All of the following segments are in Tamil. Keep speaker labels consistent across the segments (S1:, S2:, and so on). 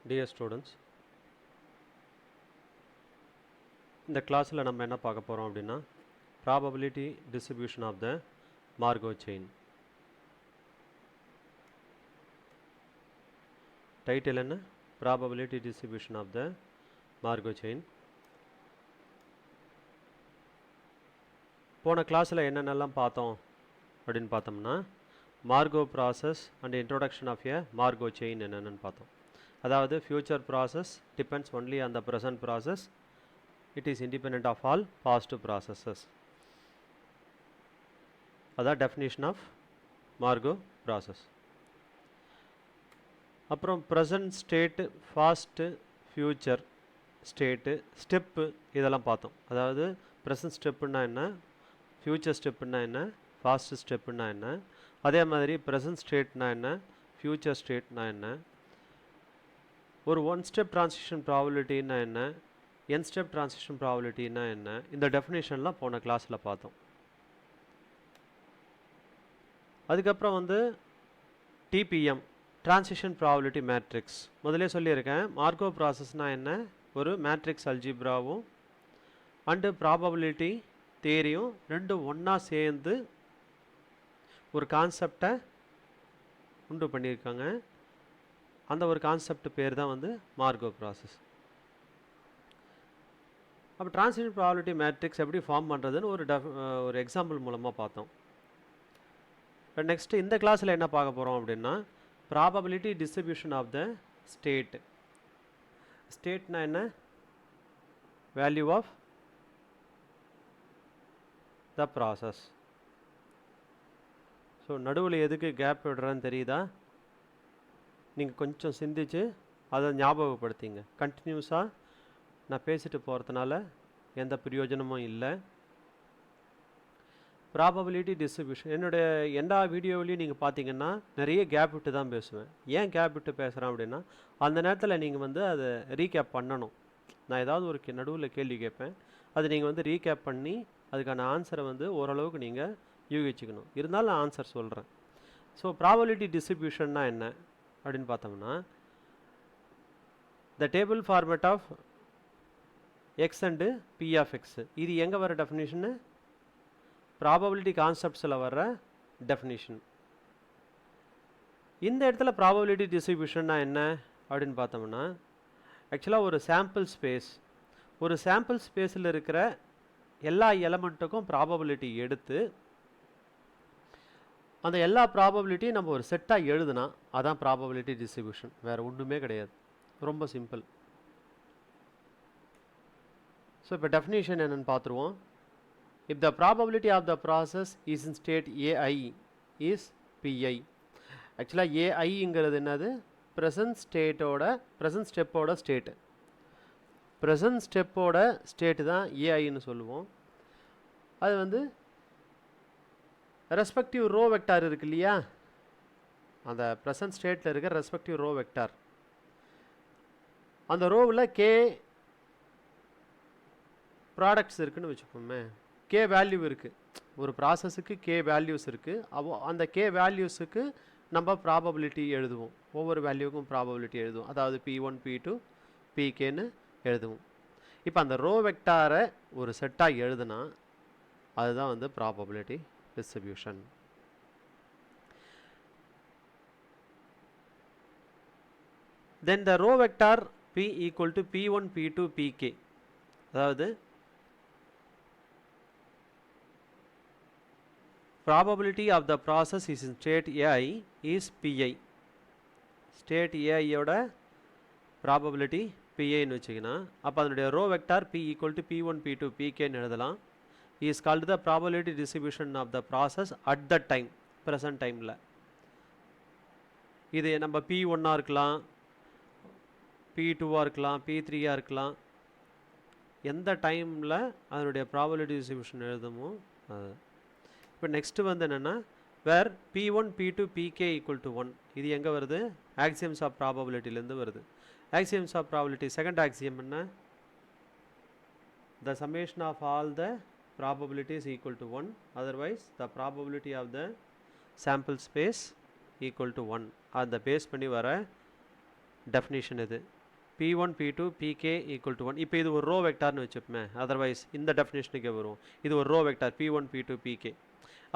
S1: Dear students, இந்த கிளாஸில் நம்ம என்ன பார்க்க போகிறோம் அப்படின்னா probability distribution of the Markov chain. Title என்ன? Probability distribution of the Markov chain. போன கிளாஸில் என்னென்னலாம் பார்த்தோம் அப்படின்னு பார்த்தோம்னா Markov process and introduction of a Markov chain என்னென்னு பார்த்தோம். அதாவது future process depends only on the present process. It is independent of all past processes. அதான் definition of Margo process. அப்புறம் present state, past, future state, step இதெல்லாம் பார்த்தோம். அதாவது present stepனா என்ன, future stepனா என்ன, past stepனா என்ன, அதே மாதிரி present stateனா என்ன, future stateனா என்ன, ஒரு one step transition probabilityனா என்ன, n step transition probability னா என்ன, இந்த டெஃபினேஷன்லாம் போன கிளாஸில் பார்த்தோம். அதுக்கப்புறம் வந்து டிபிஎம் டிரான்சிஷன் ப்ராபபிலிட்டி மேட்ரிக்ஸ் முதலே சொல்லியிருக்கேன். மார்கோ ப்ராசஸ்னால் என்ன, ஒரு மேட்ரிக்ஸ் அல்ஜிப்ராவும் அண்டு ப்ராபபிலிட்டி தியரியும் ரெண்டும் ஒன்றா சேர்ந்து ஒரு கான்செப்டை உண்டு பண்ணியிருக்காங்க. அந்த ஒரு கான்செப்ட் பேர் தான் வந்து மார்கோ ப்ராசஸ். அப்போ டிரான்சிஷன் ப்ராபபிலிட்டி மேட்ரிக்ஸ் எப்படி ஃபார்ம் பண்ணுறதுன்னு ஒரு எக்ஸாம்பிள் மூலமாக பார்த்தோம். இப்போ நெக்ஸ்ட்டு இந்த கிளாஸில் என்ன பார்க்க போகிறோம் அப்படின்னா probability distribution of the state. ஸ்டேட்னா என்ன, value of the process. So நடுவில் எதுக்கு கேப் விடுறேன்னு தெரியுதா? நீங்கள் கொஞ்சம் சிந்திச்சு அதை ஞாபகப்படுத்திங்க. கண்டினியூஸாக நான் பேசிட்டு போகிறதுனால எந்த பிரயோஜனமும் இல்லை. ப்ராபபிலிட்டி டிஸ்ட்ரிபியூஷன் என்னுடைய எல்லா வீடியோவிலையும் நீங்கள் பார்த்தீங்கன்னா நிறைய கேப் விட்டு தான் பேசுவேன். ஏன் கேப் விட்டு பேசுகிறேன் அப்படின்னா அந்த நேரத்தில் நீங்கள் வந்து அதை ரீகேப் பண்ணணும். நான் ஏதாவது ஒரு நடுவில் கேள்வி கேட்பேன், அது நீங்கள் வந்து ரீகேப் பண்ணி அதுக்கான ஆன்சரை வந்து ஓரளவுக்கு நீங்கள் யூகிச்சுக்கணும். இருந்தாலும் நான் ஆன்சர் சொல்கிறேன். ஸோ ப்ராபபிலிட்டி டிஸ்ட்ரிபியூஷன்னா என்ன அப்படின்னு பார்த்தோம்னா the table format of X and P of X. இது எங்கே வர டெஃபினிஷனு? ப்ராபபிலிட்டி கான்செப்ட்ஸில் வர்ற டெஃபினிஷன். இந்த இடத்துல ப்ராபபிலிட்டி டிஸ்ட்ரிபியூஷன்னா என்ன அப்படின்னு பார்த்தோம்னா ஆக்சுவலாக ஒரு சாம்பிள் ஸ்பேஸ், ஒரு சாம்பிள் ஸ்பேஸில் இருக்கிற எல்லா எலமெண்ட்டுக்கும் ப்ராபபிலிட்டி எடுத்து அந்த எல்லா ப்ராபபிலிட்டியும் நம்ம ஒரு செட்டாக எழுதுனா அதான் ப்ராபபிலிட்டி டிஸ்ட்ரிபியூஷன். வேறு ஒன்றுமே கிடையாது, ரொம்ப சிம்பிள். ஸோ இப்போ டெஃபினிஷன் என்னென்னு பார்த்துருவோம். If the probability of the process is in state a i is p i. ஆக்சுவலாக ஏஐங்கிறது என்னது? ப்ரெசன்ட் ஸ்டெப்போட ஸ்டேட்டு. ப்ரெசன்ட் ஸ்டெப்போட ஸ்டேட்டு தான் ஏஐன்னு சொல்லுவோம். அது வந்து ரெஸ்பெக்டிவ் ரோ வெக்டார் இருக்கு இல்லையா, அந்த ப்ரெசன்ட் ஸ்டேட்டில் இருக்க ரெஸ்பெக்டிவ் ரோ வெக்டார், அந்த ரோவில் கே ப்ராடக்ட்ஸ் இருக்குதுன்னு வச்சுப்போமே. கே வேல்யூ இருக்குது, ஒரு ப்ராசஸுக்கு கே வேல்யூஸ் இருக்குது. அந்த கே வேல்யூஸுக்கு நம்ம ப்ராபபிலிட்டி எழுதுவோம். ஒவ்வொரு வேல்யூக்கும் ப்ராபபிலிட்டி எழுதுவோம். அதாவது P1 P2 Pkன்னு எழுதுவோம். இப்போ அந்த ரோ வெக்டாரை ஒரு செட்டாக எழுதுனா அதுதான் வந்து probability distribution. Then the row vector P equal to P1 P2 Pk. அதாவது probability of the process is in state AI is Pi. State AI யோட probability Pi ன்னு வச்சுக்கினா அப்போ அதனுடைய row vector P equal to P1 P2 Pkன்னு எழுதலாம். is called the probability distribution of the process at the time, present timeல. இது நம்ம P1 இருக்கலாம், P2 இருக்கலாம், P3 இருக்கலாம். எந்த டைமில் அதனுடைய ப்ராபபிலிட்டி டிஸ்ட்ரிபியூஷன் எழுதுமோ அது. இப்போ நெக்ஸ்ட்டு வந்து என்னென்னா வேர் P1 P2 Pk equal to 1. இது எங்கே வருது? ஆக்சியம்ஸ் ஆஃப் ப்ராபபிலிட்டிலேருந்து வருது. Axioms of probability second axiom என்ன? The summation of all the probabilities equal to 1, otherwise the probability of the sample space equal to 1. அந்த பேஸ் பண்ணி வர டெஃபினிஷன் இது. P1 P2 Pk equal to 1. இப்போ இது ஒரு ரோ வெக்டார்னு வச்சுப்போமே, அதர்வைஸ் இந்த டெஃபினேஷனுக்கே வரும். இது ஒரு row vector P1 P2 Pk.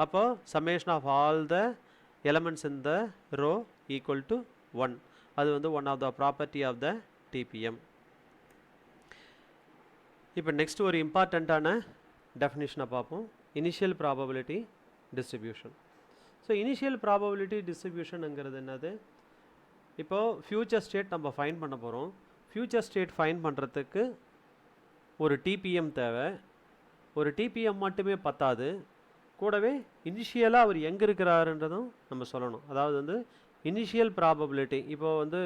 S1: அப்போ summation of all the elements in the row equal to 1. அது வந்து one of the property of the TPM. இப்போ நெக்ஸ்ட் ஒரு இம்பார்ட்டண்ட்டான டெஃபினேஷனை பார்ப்போம், initial probability distribution. So initial probability டிஸ்ட்ரிபியூஷனுங்கிறது என்னது? இப்போது ஃப்யூச்சர் ஸ்டேட் நம்ம ஃபைன் பண்ண போகிறோம். ஃப்யூச்சர் ஸ்டேட் ஃபைன் பண்ணுறதுக்கு ஒரு டிபிஎம் தேவை. ஒரு டிபிஎம் மட்டுமே பத்தாது, கூடவே இனிஷியலாக அவர் எங்கே இருக்கிறாருன்றதும் நம்ம சொல்லணும். அதாவது வந்து இனிஷியல் ப்ராபபிலிட்டி, இப்போது வந்து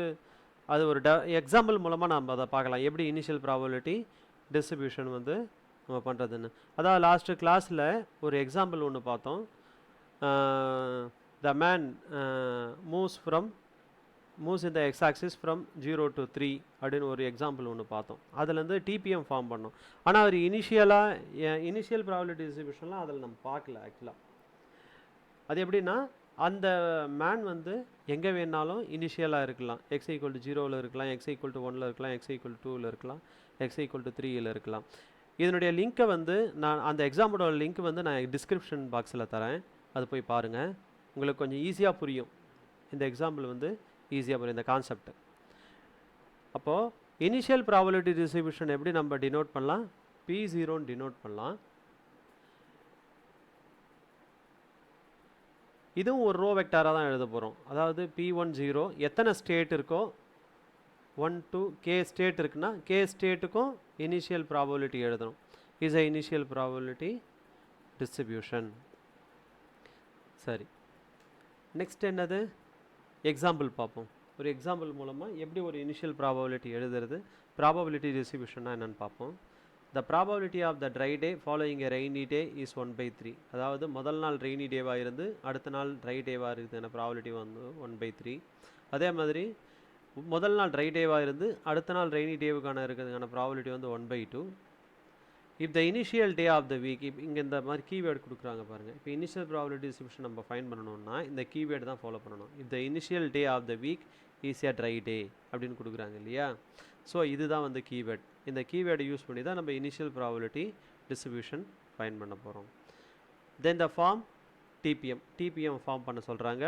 S1: அது ஒரு எக்ஸாம்பிள் மூலமாக நம்ம அதை பார்க்கலாம், எப்படி இனிஷியல் ப்ராபபிலிட்டி டிஸ்ட்ரிபியூஷன் வந்து நம்ம பண்ணுறதுன்னு. அதாவது லாஸ்ட்டு கிளாஸில் ஒரு எக்ஸாம்பிள் ஒன்று பார்த்தோம். The man moves in the x-axis from 0 to 3 அப்படின்னு ஒரு எக்ஸாம்பிள் ஒன்று பார்த்தோம். அதுலேருந்து டிபிஎம் ஃபார்ம் பண்ணோம். ஆனால் அவர் இனிஷியல் ப்ராபபிலிட்டி டிஸ்ட்ரிபியூஷன்லாம் அதில் நம்ம பார்க்கல ஆக்சுவலாக. அது எப்படின்னா, அந்த மேன் வந்து எங்கே வேணாலும் இனிஷியலாக இருக்கலாம். எக்ஸ் ஈக்குவல் டு 0வில் இருக்கலாம், எக்ஸ் ஈக்குவல் டு 1ல் இருக்கலாம், எக்ஸ் ஈக்குவல் டு 2வில் இருக்கலாம், எக்ஸ் ஈக்குவல் டு 3யில் இருக்கலாம். இதனுடைய லிங்க்கை வந்து நான் அந்த எக்ஸாம்பிளோட லிங்க் வந்து நான் டிஸ்கிரிப்ஷன் பாக்ஸில் தரேன், அது போய் பாருங்கள். உங்களுக்கு கொஞ்சம் ஈஸியாக புரியும். இந்த எக்ஸாம்பிள் வந்து ஈஸியாக புரியும் இந்த கான்செப்ட். அப்போது இனிஷியல் ப்ராபபிலிட்டி டிஸ்ட்ரிபியூஷன் எப்படி நம்ம டினோட் பண்ணலாம்? P0ன்னு டினோட் பண்ணலாம். இதுவும் ஒரு ரோ வெக்டாராக தான் எழுத போகிறோம். அதாவது P10 எத்தனை ஸ்டேட் இருக்கோ, 1 2 K ஸ்டேட் இருக்குன்னா K ஸ்டேட்டுக்கும் இனிஷியல் ப்ராபபிலிட்டி எழுதணும். Is a initial probability distribution. சரி, நெக்ஸ்ட் என்னது? எக்ஸாம்பிள் பார்ப்போம். ஒரு எக்ஸாம்பிள் மூலமாக எப்படி ஒரு இனிஷியல் ப்ராபபிலிட்டி எழுதுறது, ப்ராபபிலிட்டி டிஸ்ட்ரிபியூஷன்னா என்னென்னு பார்ப்போம். The probability of the dry day following a rainy day is 1/3. அதாவது முதல் நாள் ரெய்னி டேவாக இருந்து அடுத்த நாள் ட்ரை டேவாக இருக்குதுன்னு ப்ராபபிலிட்டி வந்து 1/3. அதே மாதிரி முதல் நாள் ட்ரை டேவாக இருந்து அடுத்த நாள் ரெய்னி டேவுக்கான இருக்கிறதுக்கான ப்ராபபிலிட்டி வந்து 1/2. If the initial day of the week, இப்போ இங்கே இந்த மாதிரி கீவேர்டு கொடுக்குறாங்க பாருங்கள். இப்போ இனிஷியல் ப்ராபபிலிட்டி டிஸ்ட்ரிபியூஷன் நம்ம ஃபைன் பண்ணணும்னா இந்த கீவேர்டு தான் ஃபாலோ பண்ணணும். If the initial day of the week is a dry day அப்படின்னு கொடுக்குறாங்க இல்லையா? ஸோ இதுதான் வந்து கீவேர்டு. இந்த கீவேர்டை யூஸ் பண்ணி தான் நம்ம இனிஷியல் ப்ராபபிலிட்டி டிஸ்ட்ரிபியூஷன் ஃபைன் பண்ண போகிறோம். Then the form TPM form பண்ண சொல்கிறாங்க.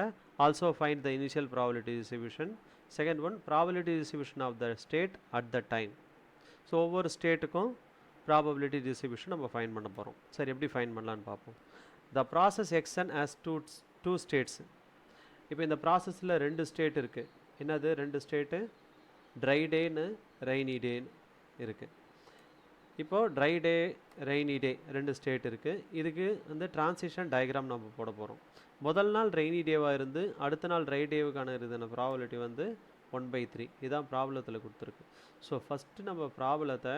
S1: Also find the initial probability distribution. Second one, probability distribution of the state at the time. So ஒவ்வொரு ஸ்டேட்டுக்கும் ப்ராபபிலிட்டி டிஸ்ட்ரிபியூஷன் நம்ம ஃபைன் பண்ண போகிறோம். சரி, எப்படி ஃபைன் பண்ணலான்னு பார்ப்போம். The process x n has two states. இப்போ இந்த ப்ராசஸில் 2 ஸ்டேட் இருக்குது. என்னது 2 ஸ்டேட்டு? ட்ரை டேன்னு ரெய்னி டேன்னு இருக்குது. இப்போது ட்ரை டே ரெய்னி டே 2 ஸ்டேட் இருக்குது. இதுக்கு வந்து டிரான்சிஷன் டயக்ராம் நம்ம போட போகிறோம். முதல் நாள் ரெய்னி டேவாக இருந்து அடுத்த நாள் ட்ரை டேவுக்கான இருக்குதுன்னு ப்ராபபிலிட்டி வந்து 1/3. இதுதான் ப்ராப்ளத்தில் கொடுத்துருக்கு. ஸோ ஃபஸ்ட்டு நம்ம ப்ராப்ளத்தை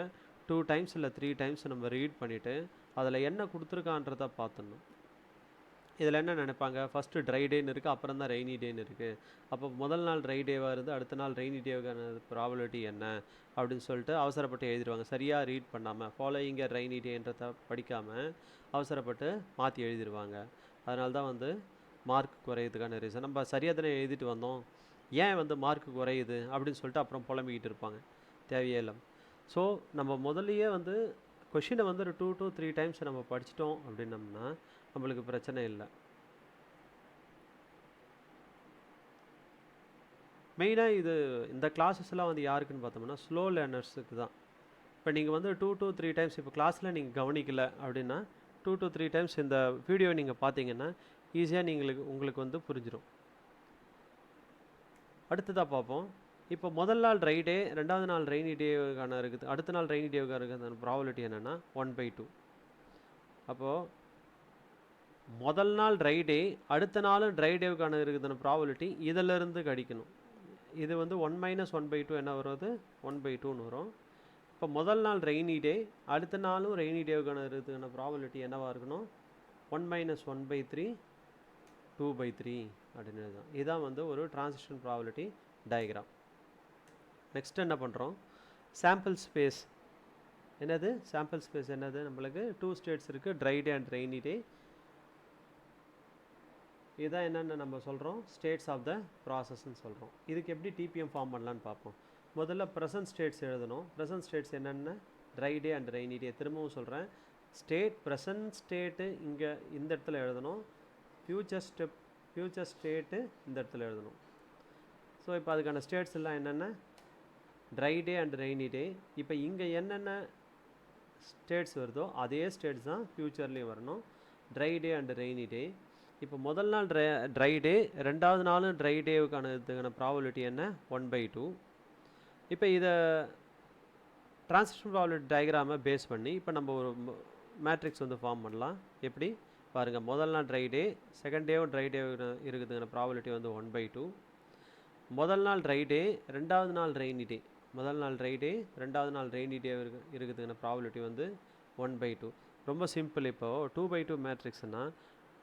S1: 2 டைம்ஸ் இல்லை 3 டைம்ஸ் நம்ம ரீட் பண்ணிவிட்டு அதில் என்ன கொடுத்துருக்கான்றதை பார்த்துடணும். இதில் என்ன நினைப்பாங்க, ஃபஸ்ட்டு ட்ரை டேன்னு இருக்குது, அப்புறம் தான் ரெய்னி டேன்னு இருக்குது. அப்போ முதல் நாள் ட்ரை டேவாக இருந்து அடுத்த நாள் ரெய்னி டேவுக்கான ப்ராபபிலிட்டி என்ன அப்படின்னு சொல்லிட்டு அவசரப்பட்டு எழுதிடுவாங்க. சரியாக ரீட் பண்ணாமல், ஃபாலோயிங்க ரெய்னி டேன்றதை படிக்காமல் அவசரப்பட்டு மாற்றி எழுதிடுவாங்க. அதனால தான் வந்து மார்க் குறையிறதுக்கான ரீசன். நம்ம சரியாக தானே எழுதிட்டு வந்தோம், ஏன் வந்து மார்க் குறையுது அப்படின்னு சொல்லிட்டு அப்புறம் புலம்பிக்கிட்டு இருப்பாங்க, தேவையே இல்லை. ஸோ நம்ம முதல்லையே வந்து கொஷினை வந்து ஒரு 2 to 3 டைம்ஸ் நம்ம படிச்சிட்டோம் அப்படின்னம்னா நம்மளுக்கு பிரச்சனை இல்லை. மெயினாக இது இந்த கிளாஸஸ்லாம் வந்து யாருக்குன்னு பார்த்தோம்னா ஸ்லோ லேர்னர்ஸுக்கு தான். இப்போ நீங்கள் வந்து 2 to 3 டைம்ஸ் இப்போ கிளாஸில் நீங்கள் கவனிக்கலை அப்படின்னா 2 to 3 டைம்ஸ் இந்த வீடியோ நீங்கள் பார்த்தீங்கன்னா ஈஸியாக உங்களுக்கு வந்து புரிஞ்சிடும். அடுத்ததாக பார்ப்போம். இப்போ முதல் நாள் ட்ரை டே, ரெண்டாவது நாள் ரெய்னி டேவுக்கான இருக்குது, அடுத்த நாள் ரெய்னி டேவுக்கான இருக்கிறது ப்ராபபிலிட்டி என்னென்னா 1/2. அப்போது முதல் நாள் ட்ரை டே அடுத்த நாளும் ட்ரை டேவுக்கான இருக்குதுன்னு ப்ராபபிலிட்டி இதிலிருந்து கடிக்கணும். இது வந்து 1 - 1/2 என்ன வருது? 1/2ன்னு வரும். இப்போ முதல் நாள் ரெய்னி டே அடுத்த நாளும் ரெய்னி டேவுக்கான இருக்குதுன்னு ப்ராபபிலிட்டி என்னவாக இருக்கணும்? 1 - 1/3 2/3 அப்படின்னு எழுதலாம். இதுதான் வந்து ஒரு டிரான்சிஷன் ப்ராபபிலிட்டி டயக்ராம். நெக்ஸ்ட் என்ன பண்ணுறோம்? Sample space. என்னது சாம்பிள் ஸ்பேஸ்? என்னது? நம்மளுக்கு 2 ஸ்டேட்ஸ் இருக்குது, try day and rainy day. இதுதான் என்னென்ன நம்ம சொல்கிறோம், ஸ்டேட்ஸ் ஆஃப் த ப்ராசஸ்ன்னு சொல்கிறோம். இதுக்கு எப்படி டிபிஎம் ஃபார்ம் பண்ணலான்னு பார்ப்போம். முதல்ல ப்ரெசன்ட் ஸ்டேட்ஸ் எழுதணும். ப்ரெசன்ட் ஸ்டேட்ஸ் என்னென்ன? Try day and rainy day. திரும்பவும் சொல்கிறேன், ப்ரெசன்ட் ஸ்டேட்டு இங்கே இந்த இடத்துல எழுதணும், ஃப்யூச்சர் ஸ்டேட்டு இந்த இடத்துல எழுதணும். ஸோ இப்போ அதுக்கான ஸ்டேட்ஸ் எல்லாம் என்னென்ன? Try day and rainy day. இப்போ இங்கே என்னென்ன ஸ்டேட்ஸ் வருதோ அதே ஸ்டேட்ஸ் தான் ஃப்யூச்சர்லேயும் வரணும். Try day and rainy day. இப்போ முதல் நாள் ட்ரை டே, ரெண்டாவது நாளும் ட்ரை டேவுக்கான ப்ராபபிலிட்டி என்ன? 1/2. இப்போ இதை ட்ரான்சிஷன் ப்ராபபிலிட்டி டயக்ராமை பேஸ் பண்ணி இப்போ நம்ம ஒரு மேட்ரிக்ஸ் வந்து ஃபார்ம் பண்ணலாம். எப்படி பாருங்கள், முதல் நாள் ட்ரை டே, செகண்ட் டேவும் ட்ரை டே இருக்குதுங்கிற ப்ராபபிலிட்டி வந்து 1/2. முதல் நாள் ட்ரை டே, ரெண்டாவது நாள் ரெய்னி டே, முதல் நாள் ட்ரை டே, ரெண்டாவது நாள் ரெய்னி டே இருக்குதுங்கிற ப்ராபபிலிட்டி வந்து 1/2. ரொம்ப சிம்பிள். இப்போது 2/2 மேட்ரிக்ஸ்னால்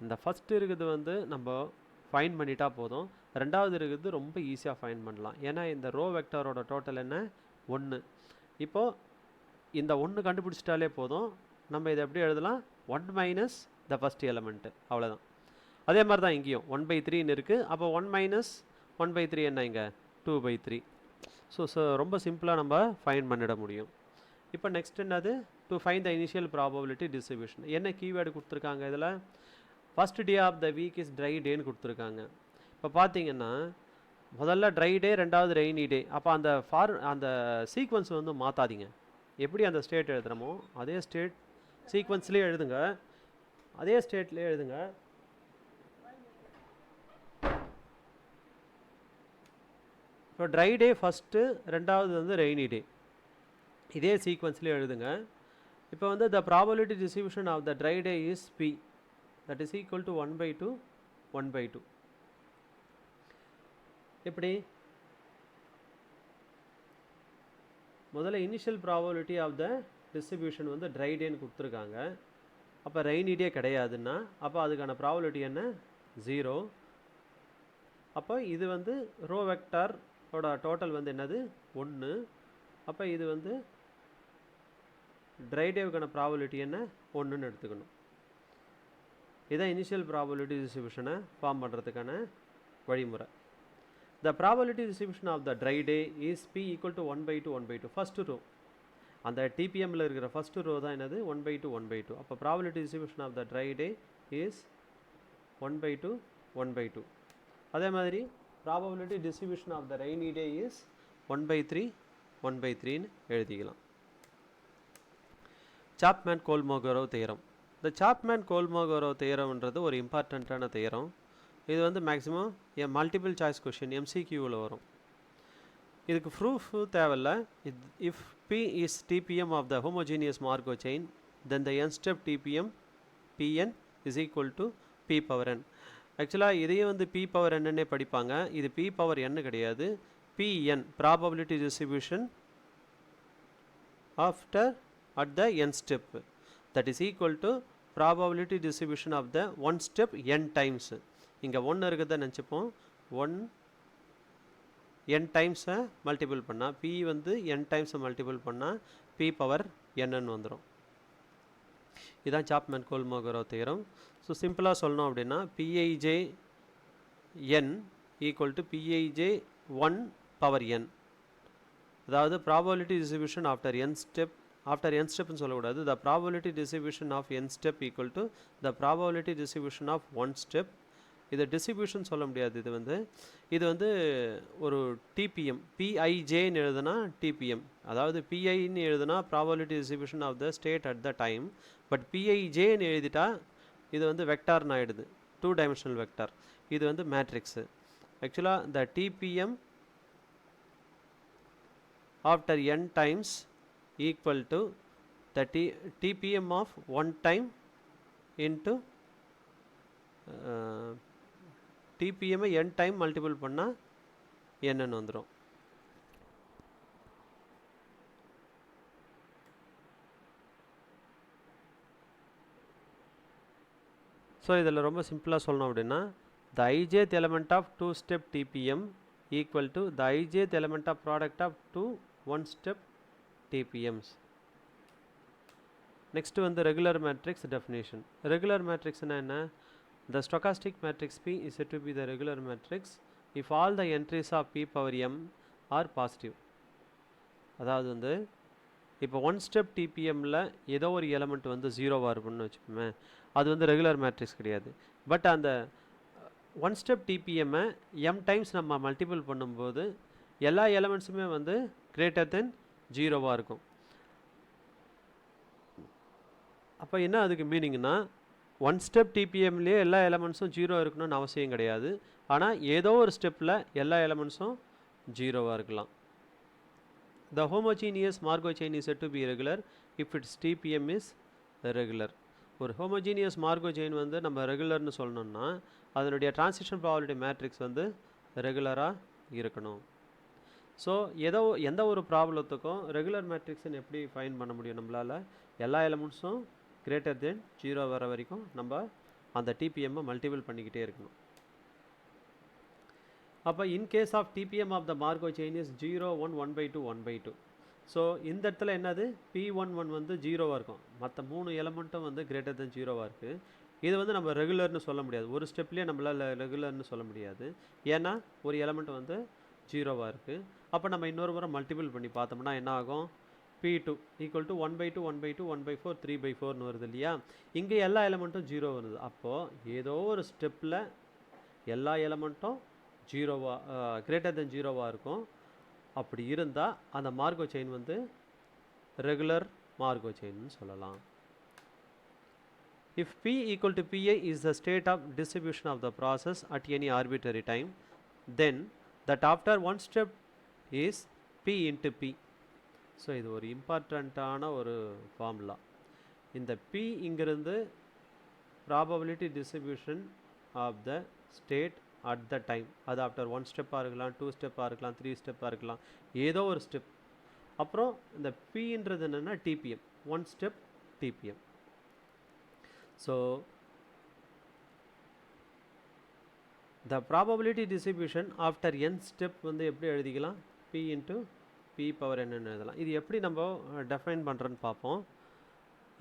S1: இந்த ஃபஸ்ட்டு இருக்குது வந்து நம்ம ஃபைன் பண்ணிட்டா போதும், ரெண்டாவது இருக்குது ரொம்ப ஈஸியாக ஃபைன் பண்ணலாம். ஏன்னா இந்த ரோ வெக்டரோட டோட்டல் என்ன? 1. இப்போது இந்த 1 கண்டுபிடிச்சிட்டாலே போதும், நம்ம இதை எப்படி எழுதலாம்? 1 மைனஸ் த ஃபஸ்ட் எலமெண்ட்டு, அவ்வளோதான். அதே மாதிரி தான் இங்கேயும் 1/3ன்னு இருக்குது. அப்போ 1 மைனஸ் 1/3 என்ன? இங்கே 2/3. ஸோ ரொம்ப சிம்பிளாக நம்ம ஃபைன் பண்ணிட முடியும். இப்போ நெக்ஸ்ட் என்னது? To find the initial probability distribution. என்ன கீவேர்டு கொடுத்துருக்காங்க இதில்? First day of the week is dry டேன்னு கொடுத்துருக்காங்க. இப்போ பார்த்தீங்கன்னா முதல்ல ட்ரை டே, ரெண்டாவது ரெய்னி டே. அப்போ அந்த சீக்வன்ஸ் வந்து மாற்றாதீங்க. எப்படி அந்த ஸ்டேட் எழுதுகிறோமோ அதே ஸ்டேட் சீக்வன்ஸ்லேயே எழுதுங்க, அதே ஸ்டேட்லேயே எழுதுங்க. இப்போ ட்ரை டே ஃபஸ்ட்டு, ரெண்டாவது வந்து ரெய்னி டே, இதே சீக்வன்ஸ்லேயே எழுதுங்க. இப்போ வந்து the probability distribution of the dry day is P, that is equal to 1/2 1/2. எப்படி? முதல்ல initial probability of the distribution வந்து ட்ரை டேன்னு கொடுத்துருக்காங்க. அப்போ ரெய்னி டே கிடையாதுன்னா அப்போ அதுக்கான ப்ராபபிலிட்டி என்ன? 0. அப்போ இது வந்து ரோ வெக்டாரோட டோட்டல் வந்து என்னது? 1. அப்போ இது வந்து ட்ரை டேவுக்கான ப்ராபபிலிட்டி என்ன? 1ன்னு எடுத்துக்கணும். இதான் இனிஷியல் ப்ராபபிலிட்டி டிஸ்ட்ரிபியூஷனை ஃபார்ம் பண்ணுறதுக்கான வழிமுறை. The probability distribution of the dry day is P equal to 1/2 1/2. First row, அந்த டிபிஎம்மில் இருக்கிற ஃபஸ்ட்டு ரோ தான் என்னது? 1/2 1/2. அப்போ probability distribution of the dry day is 1/2 1/2. அதே மாதிரி probability distribution of the rainy day is 1/3 1/3ன்னு எழுதிக்கலாம். Chapman Kolmogorov theorem. இந்த சாப்மேன்-கோல்மோகோரோவ் தியரம்ன்றது ஒரு இம்பார்ட்டண்ட்டான தியரம். இது வந்து மேக்ஸிமம் மல்டிபிள் சாய்ஸ் கொஷின் MCQவில் வரும். இதுக்கு ப்ரூஃப் தேவையில்ல. If P is TPM of the homogeneous Markov chain, then the n step TPM Pn is equal to P/n. ஆக்சுவலாக இதையும் வந்து P/n படிப்பாங்க. இது P/n கிடையாது, Pn, probability distribution after at the n step, that is equal to probability distribution of the one step n times. இங்கே 1 இருக்குதுன்னு நினச்சிப்போம், 1 n டைம்ஸை மல்டிபிள் பண்ணால் P வந்து n டைம்ஸை மல்டிபிள் பண்ணால் P/n வந்துடும். இதுதான் சாப்மேன்-கோல்மோகோரோவ் தியரம். ஸோ சிம்பிளாக சொல்லணும் அப்படின்னா Pij n equal to Pij 1/n. அதாவது probability distribution after n step, after n ஸ்டெப்னு சொல்லக்கூடாது, the probability distribution of n step equal to the probability distribution of 1 step. இதை டிஸ்ட்ரிபியூஷன் சொல்ல முடியாது, இது வந்து ஒரு டிபிஎம். Pijன்னு எழுதுனா டிபிஎம், அதாவது Piன்னு எழுதுனா probability distribution of the state at the time. But Pijன்னு எழுதிட்டா இது வந்து வெக்டார்னு ஆகிடுது, 2 டைமென்ஷனல் வெக்டார். இது வந்து மேட்ரிக்ஸு. ஆக்சுவலாக the TPM after n times equal to the TPM of 1 time into TPM n time multiple பண்ணால் என்னன்னு வந்துடும். ஸோ இதில் ரொம்ப சிம்பிளாக சொல்லணும் அப்படின்னா the ijth element of 2 step TPM equal to the ijth element of product of 2 1 step TPMs. Next வந்து regular matrix definition. Regular matrix என்ன? The stochastic matrix P is said to be the regular matrix if all the entries of P/m are positive. அதாவது வந்து இப்போ ஒன் ஸ்டெப் டிபிஎம்மில் ஏதோ ஒரு எலமெண்ட் வந்து ஜீரோவாக இருக்குன்னு வச்சுக்கோமே, அது வந்து ரெகுலர் மேட்ரிக்ஸ் கிடையாது. பட் அந்த ஒன் ஸ்டெப் டிபிஎம்மை எம் டைம்ஸ் நம்ம மல்டிபிள் பண்ணும்போது எல்லா எலமெண்ட்ஸுமே வந்து கிரேட்டர் தென் ஜீரோவாக இருக்கும். அப்போ என்ன அதுக்கு மீனிங்னா, ஒன் ஸ்டெப் டிபிஎம்லேயே எல்லா எலமெண்ட்ஸும் ஜீரோ இருக்கணும்னு அவசியம் கிடையாது. ஆனால் ஏதோ ஒரு ஸ்டெப்பில் எல்லா எலமெண்ட்ஸும் ஜீரோவாக இருக்கலாம். The homogeneous Markov chain is said to be regular if its TPM is regular. ஒரு homogeneous Markov chain வந்து நம்ம ரெகுலர்னு சொல்லணும்னா அதனுடைய transition probability matrix வந்து ரெகுலராக இருக்கணும். ஸோ எந்த ஒரு ப்ராப்ளத்துக்கும் ரெகுலர் மேட்ரிக்ஸ்ன்னு எப்படி ஃபைன் பண்ண முடியும் நம்மளால்? எல்லா எலமெண்ட்ஸும் கிரேட்டர் தென் ஜீரோ வர வரைக்கும் நம்ம அந்த டிபிஎம்மை மல்டிபிள் பண்ணிக்கிட்டே இருக்கணும். அப்போ in case of TPM of the Markov chain is 0 1 1/2 1/2. So இந்த இடத்துல என்னது P11 வந்து ஜீரோவாக இருக்கும், மற்ற 3 எலமெண்ட்டும் வந்து கிரேட்டர் தென் ஜீரோவாக இருக்குது. இது வந்து நம்ம ரெகுலர்னு சொல்ல முடியாது, ஒரு ஸ்டெப்லேயே நம்மளால் ரெகுலர்னு சொல்ல முடியாது, ஏன்னா ஒரு எலமெண்ட் வந்து ஜீரோவாக இருக்குது. அப்போ நம்ம இன்னொரு முறை மல்டிபிள் பண்ணி பார்த்தோம்னா என்ன ஆகும்? P2 ஈக்குவல் டு 1/2 1/2 1/4 3/4ன்னு வருது இல்லையா? இங்கே எல்லா எலமெண்ட்டும் ஜீரோ வருது. அப்போது ஏதோ ஒரு ஸ்டெப்பில் எல்லா எலமெண்ட்டும் ஜீரோவாக கிரேட்டர் தென் ஜீரோவாக இருக்கும். அப்படி இருந்தால் அந்த மார்கோ செயின் வந்து ரெகுலர் மார்கோ செயின்னு சொல்லலாம். If P equal to Pi is the state of distribution of the process at any arbitrary time, then that after one step is P into P. So இது ஒரு இம்பார்ட்டண்ட்டான ஒரு ஃபார்முலா. இந்த P இங்கிருந்து probability distribution of the state at the time, அது ஆஃப்டர் 1 ஸ்டெப்பாக இருக்கலாம், 2 ஸ்டெப்பாக இருக்கலாம், 3 ஸ்டெப்பாக இருக்கலாம், ஏதோ ஒரு ஸ்டெப். அப்புறம் இந்த Pன்றது என்னென்னா TPM, 1 step TPM. So the probability distribution after n step வந்து எப்படி எழுதிக்கலாம்? P இன்ட்டு P பவர் என்னன்னு எழுதலாம். இது எப்படி நம்ம டெஃபைன் பண்ணுறோன்னு பார்ப்போம்.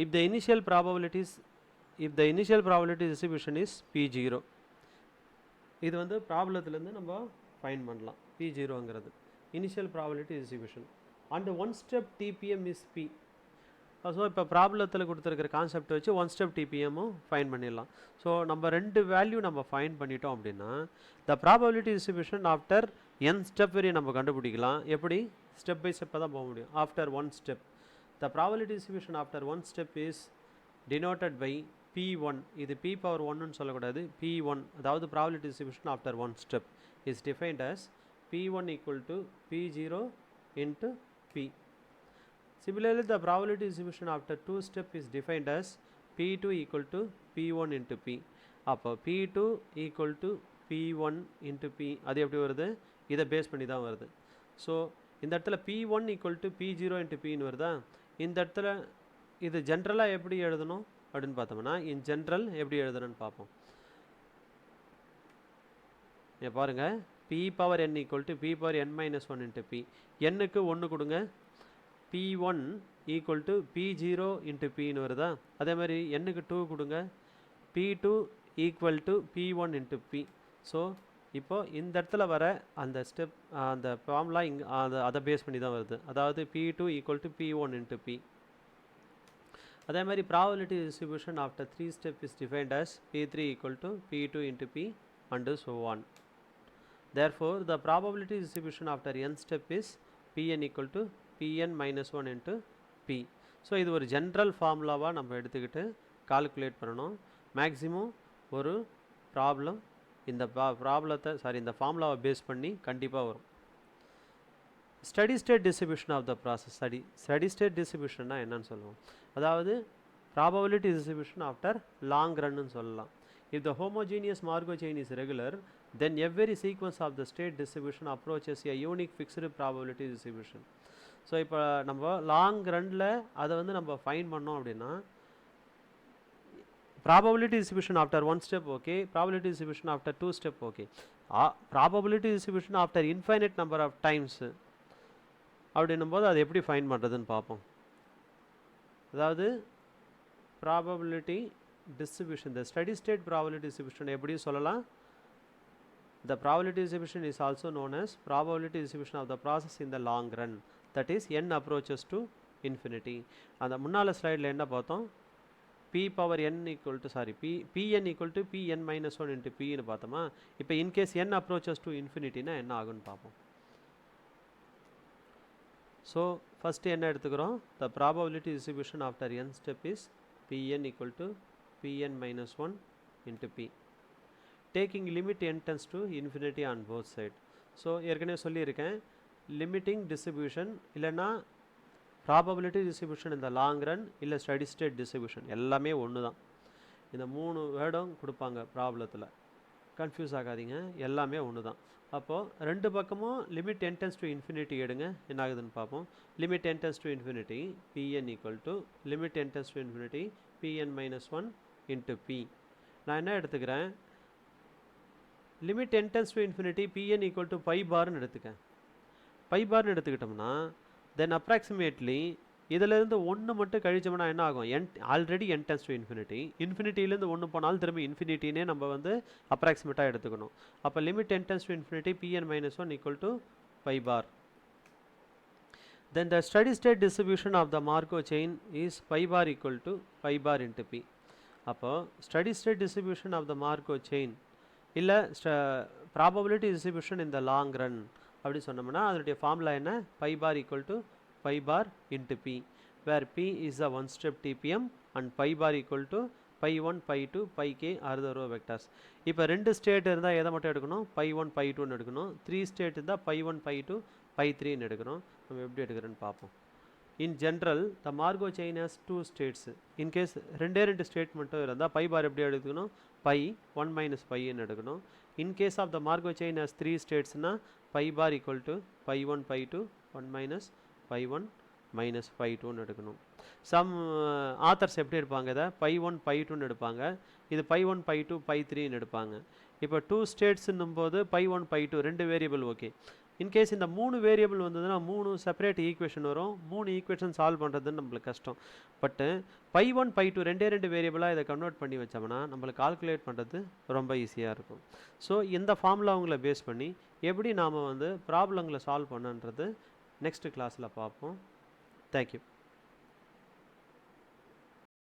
S1: If the initial probability distribution is P0, இது வந்து ப்ராப்ளத்துலேருந்து நம்ம ஃபைன் பண்ணலாம். P0ங்கிறது initial probability distribution and 1 step TPM is P. So இப்போ ப்ராப்ளத்தில் கொடுத்துருக்கிற கான்செப்ட் வச்சு 1 ஸ்டெப் டிபிஎம்மும் ஃபைன் பண்ணிடலாம். ஸோ நம்ம 2 வேல்யூ நம்ம ஃபைன் பண்ணிட்டோம் அப்படின்னா the probability distribution after n step வரையும் நம்ம கண்டுபிடிக்கலாம். எப்படி? ஸ்டெப் பை ஸ்டெப்பாக தான் போக முடியும். After 1 step the probability distribution after 1 step is denoted by P1. இது P பவர் 1ன்னு சொல்லக்கூடாது, P1. அதாவது probability distribution after 1 step is defined as P1 equal to P0 into P. Similarly, the probability distribution after 2 step is defined as P2 equal to P1 into P. அப்போ P2 equal to P1 into P. அது எப்படி வருது? இதை பேஸ் பண்ணி தான் வருது. ஸோ இந்த இடத்துல P1 equal to P0 into Pன்னு வருதா? இந்த இடத்துல இது ஜென்ரலாக எப்படி எழுதணும் அப்படின்னு பார்த்தோம்னா, இன் ஜென்ரல் எப்படி எழுதணும்னு பார்ப்போம். பாருங்கள், P power n equal to P power n minus 1 into P. n-க்கு 1 கொடுங்க, P1 equal to P0 into Pன்னு வருதா? அதே மாதிரி n-க்கு 2 கொடுங்க, P2 equal to P1 into P. So இப்போ இந்த இடத்துல வர அந்த ஸ்டெப் அந்த ஃபார்முலா இங்கே அதை பேஸ் பண்ணி தான் வருது. அதாவது P2 equal to P1 into P. அதே மாதிரி probability distribution after 3 step is defined as P3 equal to P2 into P and so on. Therefore, the probability distribution after n step is Pn equal to Pn minus 1 into P. So இது ஒரு ஜென்ரல் ஃபார்முலாவாக நம்ம எடுத்துக்கிட்டு கால்குலேட் பண்ணணும். மேக்ஸிமம் ஒரு ப்ராப்ளம் இந்த இந்த ஃபார்முலாவை பேஸ் பண்ணி கண்டிப்பாக வரும். Steady state distribution of the process. Steady state டிஸ்ட்ரிபியூஷன்னா என்னன்னு சொல்லுவோம்? அதாவது ப்ராபபிலிட்டி டிஸ்ட்ரிபியூஷன் ஆஃப்டர் லாங் ரன்னு சொல்லலாம். If the homogeneous Markov chain is regular, then every sequence of the state distribution approaches a unique fixed probability distribution. So இப்போ நம்ம லாங் ரன்னில் அதை வந்து நம்ம ஃபைன் பண்ணோம் அப்படின்னா probability distribution after 1 step okay, probability distribution after 2 step okay, probability distribution after infinite number of times அப்படின்னும் போது அது எப்படி ஃபைன் பண்ணுறதுன்னு பார்ப்போம். அதாவது probability distribution, the steady state probability distribution எப்படி சொல்லலாம்? The probability distribution is also known as probability distribution of the process in the long run. That is n approaches to infinity. அந்த முன்னால ஸ்லைடில் என்ன பார்த்தோம், p power n equal to pn equal to pn minus 1 into p ன்னு பார்த்தோமா. இப்போ இன்கேஸ் n approaches to infinity-னா என்ன ஆகும்னு பார்ப்போம். ஸோ ஃபஸ்ட்டு என்ன எடுத்துக்கிறோம், the probability distribution after n step is pn equal to pn minus 1 into p, taking limit n tends to infinity on both side. So ஏற்கனவே சொல்லியிருக்கேன், லிமிட்டிங் டிஸ்ட்ரிபியூஷன் இல்லைன்னா ப்ராபபிலிட்டி டிஸ்ட்ரிபியூஷன் இந்த லாங் ரன் இல்லை ஸ்டடி ஸ்டேட் டிஸ்ட்ரிபியூஷன் எல்லாமே ஒன்று தான். இந்த 3 வேர்டும் கொடுப்பாங்க ப்ராப்ளத்தில், கன்ஃபியூஸ் ஆகாதீங்க, எல்லாமே ஒன்று தான். அப்போது ரெண்டு பக்கமும் limit n tends to infinity எடுங்க, என்ன ஆகுதுன்னு பார்ப்போம். Limit n tends to infinity pn equal to limit n tends to infinity pn minus 1 into p. நான் என்ன எடுத்துக்கிறேன், limit n tends to infinity pn equal to pi barன்னு எடுத்துக்கேன். பை பார்னு எடுத்துக்கிட்டோம்னா தென் அப்ராக்சிமேட்லி இதிலேருந்து ஒன்று மட்டும் கழிச்சோம்னா என்ன ஆகும், already n tends to infinity, இன்ஃபினிட்டிலேருந்து ஒன்று போனாலும் திரும்பி இன்ஃபினிட்டினே நம்ம வந்து அப்ராக்சிமேட்டாக எடுத்துக்கணும். அப்போ limit n tends to infinity pn minus 1 equal to pi bar. Then the steady state distribution of the Markov chain is pi bar equal to pi bar into p. அப்போ steady state distribution of the Markov chain இல்லை probability distribution in the long run அப்படி சொன்னோம்னா அதனுடைய ஃபார்முலா என்ன, pi bar equal to pi bar into p, where p is the one step TPM and pi bar equal to pi 1 pi 2 pi k are the row vectors. இப்போ ரெண்டு ஸ்டேட் இருந்தால் எதை மட்டும் எடுக்கணும், pi 1 pi 2ன்னு எடுக்கணும். 3 ஸ்டேட் இருந்தால் pi 1 pi 2 pi 3ன்னு எடுக்கணும். நம்ம எப்படி எடுக்கிறேன்னு பார்ப்போம். In general the Markov chain has 2 states. In case ரெண்டு ஸ்டேட் மட்டும் இருந்தால் pi bar எப்படி எடுக்கணும், pi 1 minus pi ன்னு எடுக்கணும். In case of the Markov chain has 3 statesனா pi bar equal to pi 1 pi 2 1 minus pi 1 minus pi 2ன்னு எடுக்கணும். சம் ஆத்தர்ஸ் எப்படி எடுப்பாங்க, இதை pi 1 pi 2ன்னு எடுப்பாங்க, இது pi 1 pi 2 pi 3ன்னு எடுப்பாங்க. இப்போ 2 ஸ்டேட்ஸ்ன்னும் போது pi 1 pi 2 ரெண்டு வேரியபிள் ஓகே. இன்கேஸ் இந்த 3 வேரியபிள் வந்ததுன்னா 3 செப்பரேட் ஈக்குவேஷன் வரும், 3 ஈக்குவேஷன் சால்வ் பண்ணுறதுன்னு நம்மளுக்கு கஷ்டம். பட்டு pi 1 pi 2 ரெண்டு வேரியபிளாக இதை கன்வெர்ட் பண்ணி வச்சோம்னா நம்மளுக்கு கால்குலேட் பண்ணுறது ரொம்ப ஈஸியாக இருக்கும். ஸோ இந்த ஃபார்முலா அவங்கள பேஸ் பண்ணி எப்படி நாம் வந்து ப்ராப்ளங்களை சால்வ் பண்ணுன்றது நெக்ஸ்ட் கிளாஸில் பார்ப்போம். தேங்க்யூ.